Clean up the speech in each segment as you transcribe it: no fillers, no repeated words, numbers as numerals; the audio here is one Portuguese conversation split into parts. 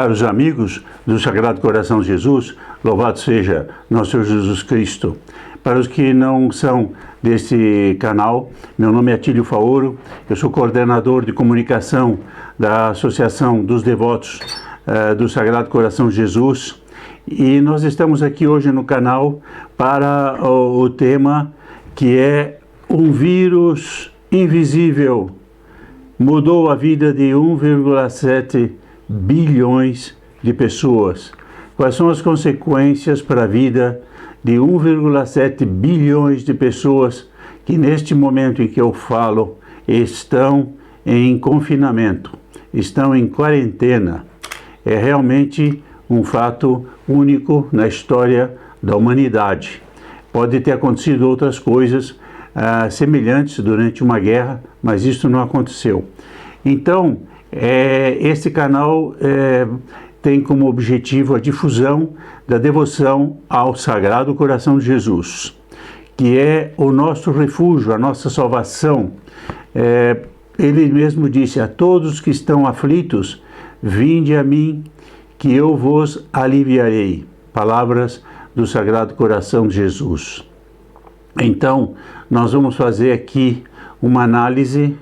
Caros amigos do Sagrado Coração de Jesus, louvado seja nosso Senhor Jesus Cristo. Para os que não são desse canal, meu nome é Atílio Faoro, eu sou coordenador de comunicação da Associação dos Devotos do Sagrado Coração de Jesus, e nós estamos aqui hoje no canal para o tema que é um vírus invisível. Mudou a vida de 1,7 bilhões de pessoas. Quais são as consequências para a vida de 1,7 bilhões de pessoas que neste momento em que eu falo estão em confinamento, estão em quarentena? É realmente um fato único na história da humanidade. Pode ter acontecido outras coisas semelhantes durante uma guerra, mas isso não aconteceu. Então, este canal tem como objetivo a difusão da devoção ao Sagrado Coração de Jesus, que é o nosso refúgio, a nossa salvação. Ele mesmo disse: a todos que estão aflitos, vinde a mim, que eu vos aliviarei. Palavras do Sagrado Coração de Jesus. Então, nós vamos fazer aqui uma análise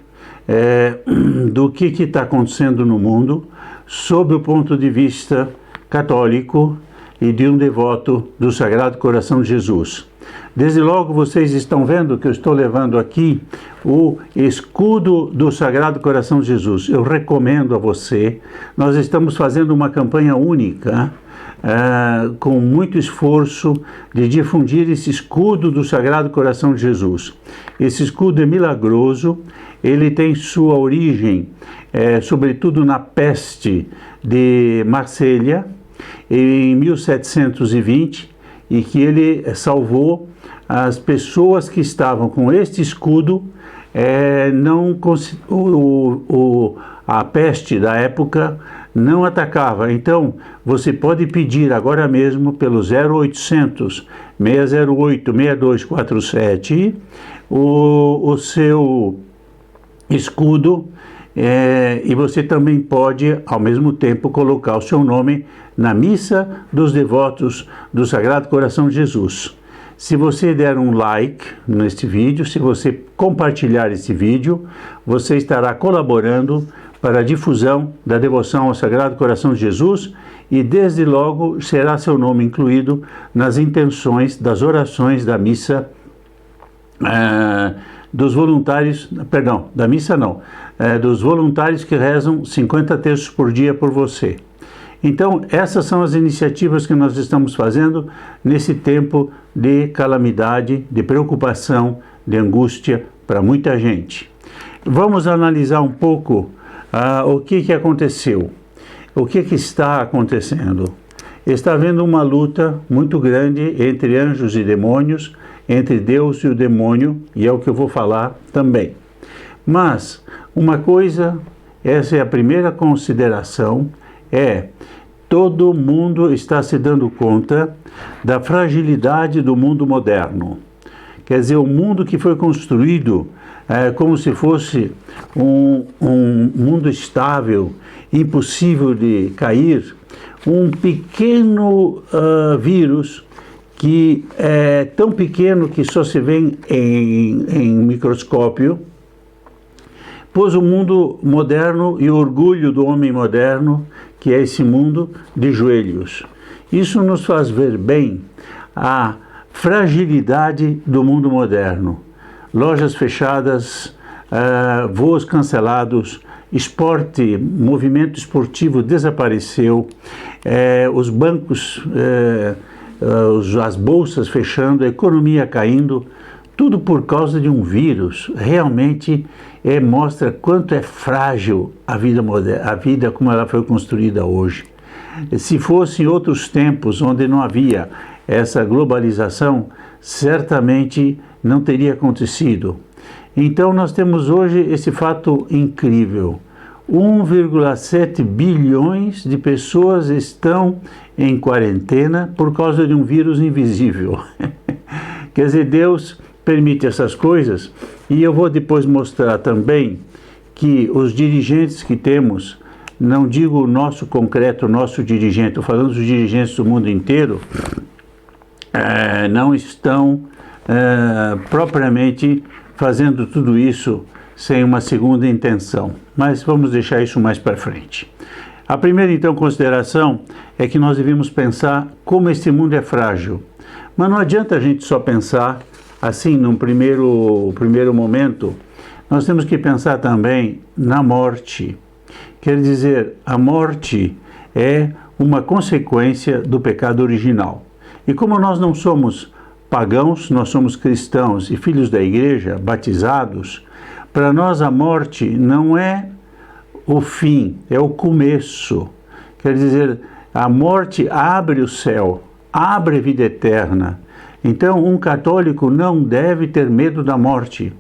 do que está acontecendo no mundo sob o ponto de vista católico e de um devoto do Sagrado Coração de Jesus. Desde logo vocês estão vendo que eu estou levando aqui o escudo do Sagrado Coração de Jesus. Eu recomendo a você, nós estamos fazendo uma campanha única, com muito esforço de difundir esse escudo do Sagrado Coração de Jesus. Esse escudo é milagroso, ele tem sua origem, sobretudo na peste de Marselha, em 1720, e que ele salvou as pessoas que estavam com este escudo. A peste da época não atacava. Então, você pode pedir agora mesmo pelo 0800 608 6247 o seu escudo, e você também pode, ao mesmo tempo, colocar o seu nome na Missa dos Devotos do Sagrado Coração de Jesus. Se você der um like neste vídeo, se você compartilhar esse vídeo, você estará colaborando para a difusão da devoção ao Sagrado Coração de Jesus, e desde logo será seu nome incluído nas intenções das orações da missa dos voluntários, da missa não, dos voluntários que rezam 50 terços por dia por você. Então, essas são as iniciativas que nós estamos fazendo nesse tempo de calamidade, de preocupação, de angústia para muita gente. Vamos analisar um pouco o que aconteceu, o que está acontecendo. Está havendo uma luta muito grande entre anjos e demônios, entre Deus e o demônio, e é o que eu vou falar também. Mas, uma coisa, essa é a primeira consideração, todo mundo está se dando conta da fragilidade do mundo moderno. Quer dizer, o mundo que foi construído como se fosse um mundo estável, impossível de cair, um pequeno vírus que é tão pequeno que só se vê em microscópio, pôs o mundo moderno e o orgulho do homem moderno, que é esse mundo, de joelhos. Isso nos faz ver bem a fragilidade do mundo moderno. Lojas fechadas, voos cancelados, movimento esportivo desapareceu, os bancos, as bolsas fechando, a economia caindo, tudo por causa de um vírus. Realmente mostra quanto é frágil a vida moderna, a vida como ela foi construída hoje. Se fosse em outros tempos, onde não havia essa globalização, certamente não teria acontecido. Então nós temos hoje esse fato incrível. 1,7 bilhões de pessoas estão em quarentena por causa de um vírus invisível. Quer dizer, Deus permite essas coisas, e eu vou depois mostrar também que os dirigentes que temos não digo o nosso concreto, o nosso dirigente, estou falando dos dirigentes do mundo inteiro, não estão propriamente fazendo tudo isso sem uma segunda intenção. Mas vamos deixar isso mais para frente. A primeira, então, consideração é que nós devemos pensar como este mundo é frágil. Mas não adianta a gente só pensar assim, num primeiro momento. Nós temos que pensar também na morte. Quer dizer, a morte é uma consequência do pecado original. E como nós não somos pagãos, nós somos cristãos e filhos da igreja, batizados, para nós a morte não é o fim, é o começo. Quer dizer, a morte abre o céu, abre a vida eterna. Então, um católico não deve ter medo da morte.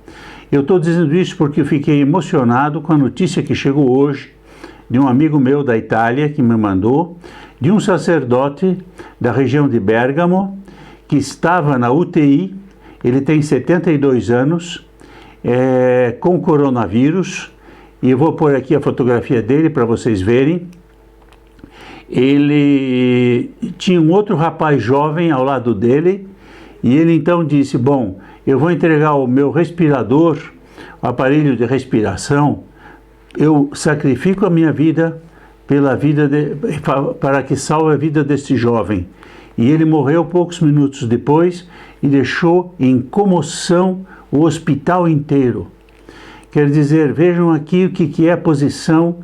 Eu estou dizendo isso porque eu fiquei emocionado com a notícia que chegou hoje de um amigo meu da Itália que me mandou, de um sacerdote da região de Bérgamo, que estava na UTI, ele tem 72 anos, com coronavírus, e eu vou pôr aqui a fotografia dele para vocês verem. Ele tinha um outro rapaz jovem ao lado dele, e ele então disse, bom, eu vou entregar o meu respirador, o aparelho de respiração, eu sacrifico a minha vida para que salve a vida desse jovem. E ele morreu poucos minutos depois e deixou em comoção o hospital inteiro. Quer dizer, vejam aqui o que é a posição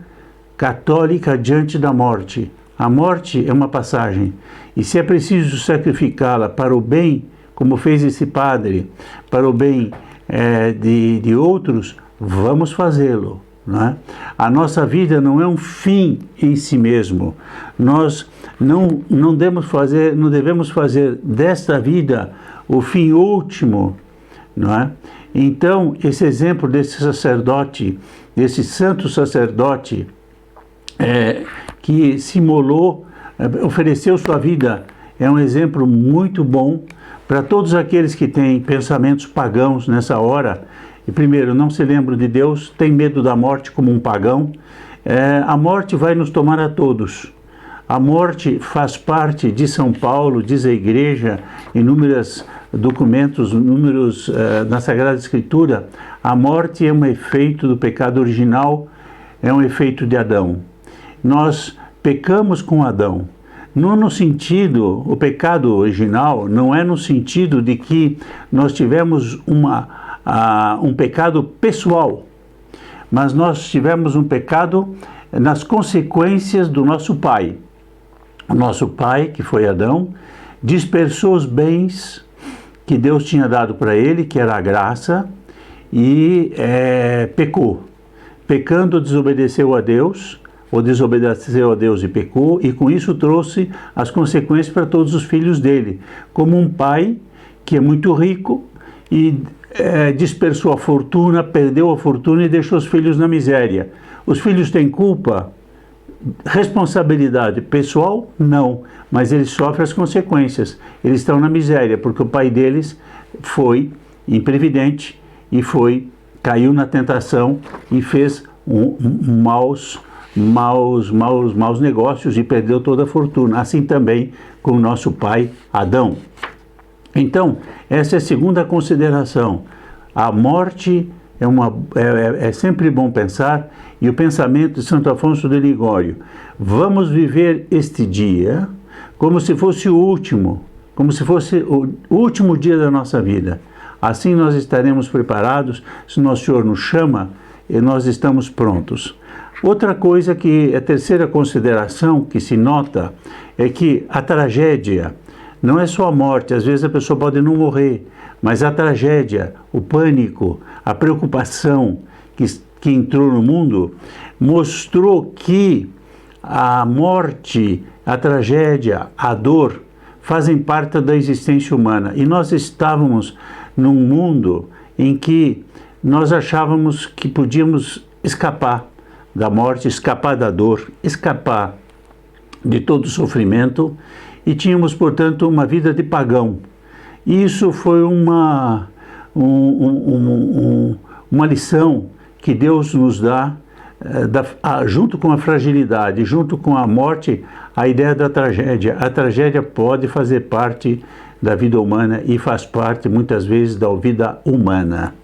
católica diante da morte. A morte é uma passagem, e se é preciso sacrificá-la para o bem, como fez esse padre, para o bem de outros, vamos fazê-lo. Não é? A nossa vida não é um fim em si mesmo. Nós não devemos fazer desta vida o fim último, não é? Então, esse exemplo desse sacerdote, desse santo sacerdote que se imolou, ofereceu sua vida, é um exemplo muito bom para todos aqueles que têm pensamentos pagãos nessa hora. E primeiro, não se lembram de Deus, tem medo da morte como um pagão. A morte vai nos tomar a todos. A morte faz parte de São Paulo, diz a Igreja, inúmeros documentos, números na Sagrada Escritura. A morte é um efeito do pecado original, é um efeito de Adão. Nós pecamos com Adão. Não no sentido, o pecado original não é no sentido de que nós tivemos um pecado pessoal, mas nós tivemos um pecado nas consequências do nosso pai. O nosso pai, que foi Adão, dispersou os bens que Deus tinha dado para ele, que era a graça, e pecou. Pecando, desobedeceu a Deus, ou desobedeceu a Deus e pecou, e com isso trouxe as consequências para todos os filhos dele, como um pai que é muito rico e dispersou a fortuna, perdeu a fortuna e deixou os filhos na miséria. Os filhos têm culpa? Responsabilidade pessoal? Não, mas eles sofrem as consequências. Eles estão na miséria, porque o pai deles foi imprevidente e caiu na tentação e fez maus negócios e perdeu toda a fortuna. Assim também com o nosso pai Adão. Então, essa é a segunda consideração. A morte é sempre bom pensar, e o pensamento de Santo Afonso de Ligório: vamos viver este dia como se fosse o último dia da nossa vida. Assim nós estaremos preparados, se nosso Senhor nos chama, e nós estamos prontos. Outra coisa a terceira consideração que se nota é que a tragédia não é só a morte. Às vezes a pessoa pode não morrer, mas a tragédia, o pânico, a preocupação que entrou no mundo, mostrou que a morte, a tragédia, a dor, fazem parte da existência humana. E nós estávamos num mundo em que nós achávamos que podíamos escapar da morte, escapar da dor, escapar de todo o sofrimento, e tínhamos, portanto, uma vida de pagão. E isso foi uma lição que Deus nos dá junto com a fragilidade, junto com a morte, a ideia da tragédia. A tragédia pode fazer parte da vida humana e faz parte, muitas vezes, da vida humana.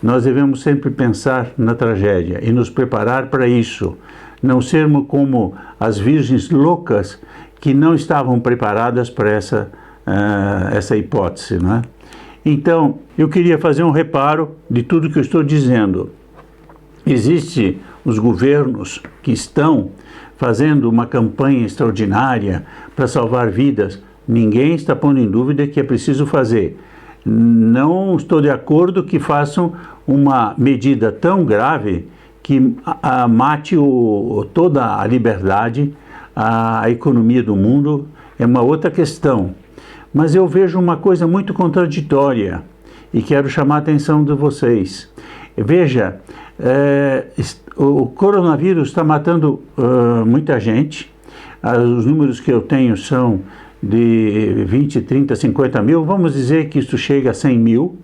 Nós devemos sempre pensar na tragédia e nos preparar para isso. Não sermos como as virgens loucas que não estavam preparadas para essa hipótese, não é? Então, eu queria fazer um reparo de tudo que eu estou dizendo. Existem os governos que estão fazendo uma campanha extraordinária para salvar vidas. Ninguém está pondo em dúvida que é preciso fazer. Não estou de acordo que façam uma medida tão grave que mate toda a liberdade, a economia do mundo. É uma outra questão. Mas eu vejo uma coisa muito contraditória e quero chamar a atenção de vocês. Veja, o coronavírus está matando muita gente. Os números que eu tenho são de 20, 30, 50 mil. Vamos dizer que isso chega a 100 mil.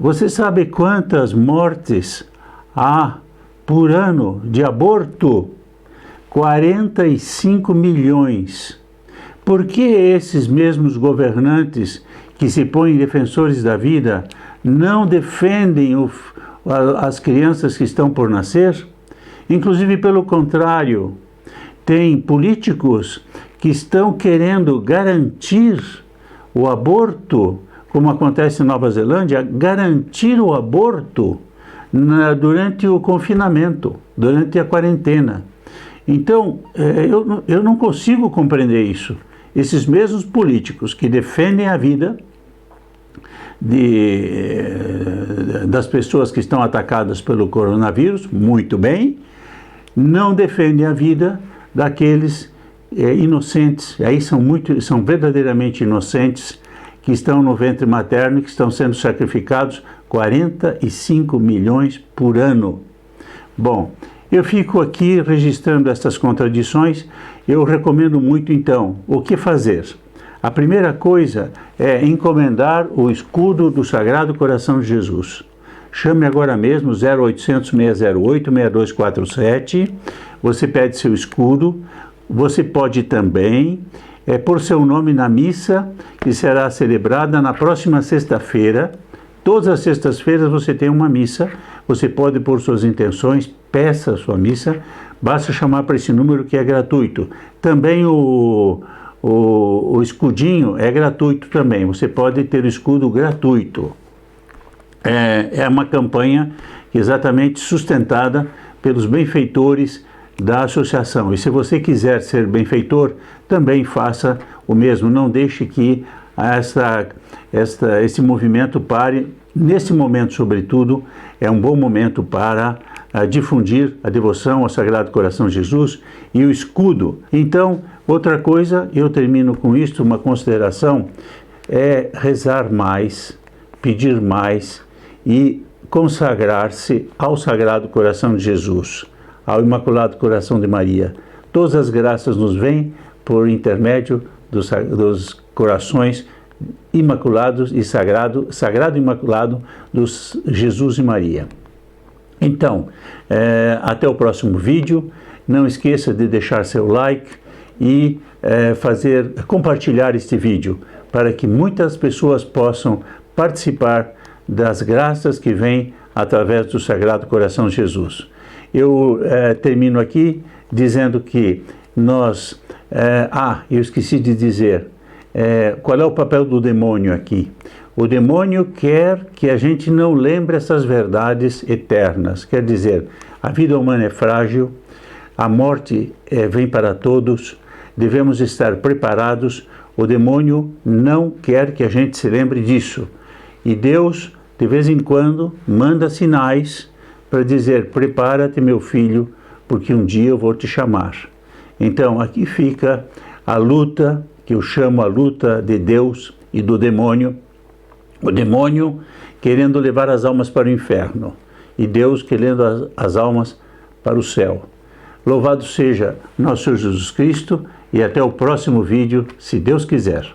Você sabe quantas mortes há por ano de aborto? 45 milhões. Por que esses mesmos governantes que se põem defensores da vida não defendem as crianças que estão por nascer? Inclusive, pelo contrário, tem políticos que estão querendo garantir o aborto, como acontece em Nova Zelândia, garantir o aborto durante o confinamento, durante a quarentena. Então, eu não consigo compreender isso. Esses mesmos políticos que defendem a vida das pessoas que estão atacadas pelo coronavírus, muito bem, não defendem a vida daqueles inocentes, aí são verdadeiramente inocentes, que estão no ventre materno e que estão sendo sacrificados 45 milhões por ano. Bom, eu fico aqui registrando estas contradições. Eu recomendo muito, então, o que fazer? A primeira coisa é encomendar o escudo do Sagrado Coração de Jesus. Chame agora mesmo 0800 608 6247. Você pede seu escudo. Você pode também pôr seu nome na missa que será celebrada na próxima sexta-feira. Todas as sextas-feiras você tem uma missa. Você pode pôr suas intenções, peça a sua missa, basta chamar para esse número que é gratuito. Também o escudinho é gratuito também, você pode ter o escudo gratuito. É uma campanha exatamente sustentada pelos benfeitores da associação. E se você quiser ser benfeitor, também faça o mesmo. Não deixe que esse movimento pare. Nesse momento, sobretudo, é um bom momento para difundir a devoção ao Sagrado Coração de Jesus e o escudo. Então, outra coisa, eu termino com isto, uma consideração, é rezar mais, pedir mais e consagrar-se ao Sagrado Coração de Jesus, ao Imaculado Coração de Maria. Todas as graças nos vêm por intermédio dos corações imaculados e sagrado e imaculado dos Jesus e Maria. Então, até o próximo vídeo. Não esqueça de deixar seu like e compartilhar este vídeo para que muitas pessoas possam participar das graças que vêm através do Sagrado Coração de Jesus. Eu termino aqui dizendo que nós... eu esqueci de dizer... qual é o papel do demônio aqui? O demônio quer que a gente não lembre essas verdades eternas. Quer dizer, a vida humana é frágil, a morte vem para todos, devemos estar preparados. O demônio não quer que a gente se lembre disso. E Deus, de vez em quando, manda sinais para dizer: prepara-te, meu filho, porque um dia eu vou te chamar. Então, aqui fica a luta, que eu chamo a luta de Deus e do demônio. O demônio querendo levar as almas para o inferno e Deus querendo as almas para o céu. Louvado seja nosso Senhor Jesus Cristo e até o próximo vídeo, se Deus quiser.